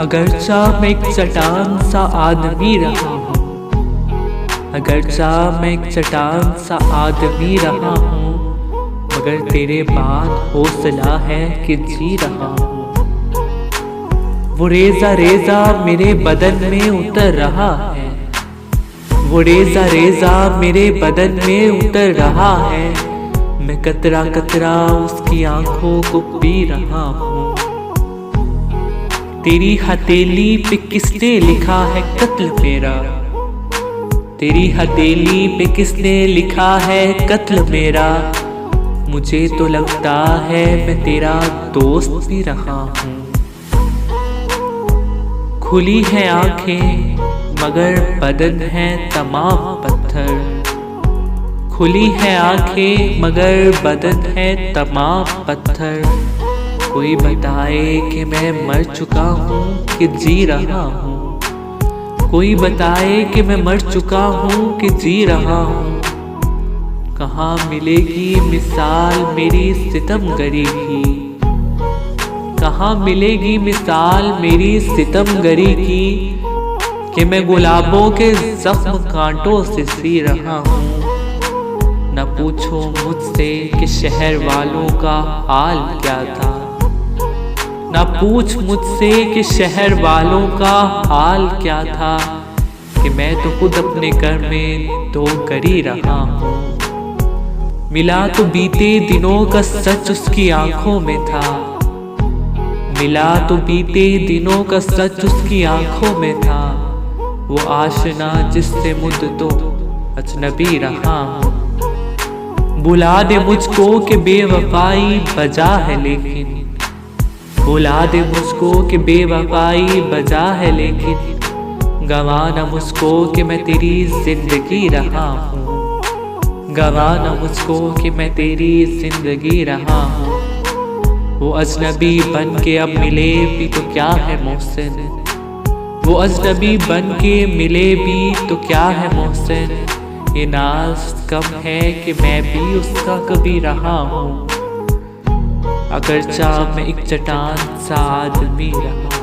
अगरचा मैं एक चट्टान सा आदमी रहा हूँ, अगरचा मैं एक चट्टान सा आदमी रहा हूँ, मगर तेरे बाद हौसला है कि जी रहा हूँ। वो रेजा रेजा मेरे बदन में उतर रहा है, वो रेजा रेजा मेरे बदन में उतर रहा है। मैं कतरा कतरा उसकी आंखों को पी रहा हूँ। तेरी हथेली पे किसने लिखा है कत्ल मेरा, तेरी हथेली पे किसने लिखा है कत्ल मेरा। मुझे तो लगता है मैं तेरा दोस्त भी रहा हूँ। खुली है आंखें मगर बदन है तमाम पत्थर, खुली है आंखें मगर बदन है तमाम पत्थर। कोई बताए कि मैं मर चुका हूँ कि जी रहा हूँ, कोई बताए कि मैं मर चुका हूँ कि जी रहा हूँ। कहाँ मिलेगी मिसाल मेरी सितमगरी की, कहाँ मिलेगी मिसाल मेरी सितमगरी की, कि मैं गुलाबों के जख्म कांटों से सी रहा हूँ। न पूछो मुझसे कि शहर वालों का हाल क्या था, न पूछ मुझसे कि शहर वालों का हाल क्या था, कि मैं तो खुद अपने घर में दो गरी रहा हूँ। मिला तो बीते दिनों का सच उसकी आंखों में था, मिला तो बीते दिनों का सच उसकी आंखों में था। वो आशना जिससे मुद्दतों अजनबी रहा हूँ। बुला दे मुझको कि बेवफाई बजा है लेकिन, बुला दे मुझको कि बेवफाई बजा है लेकिन, गवाना मुझको कि मैं तेरी जिंदगी रहा हूँ, गवाना मुझको कि मैं तेरी जिंदगी रहा हूँ। वो अजनबी बन के अब मिले भी तो क्या है मोहसिन, वो अजनबी बन के मिले भी तो क्या है मोहसिन। ये नाज कम है कि मैं भी उसका कभी रहा हूँ, अगरचा मैं एक चट्टान सा आदमी रहा।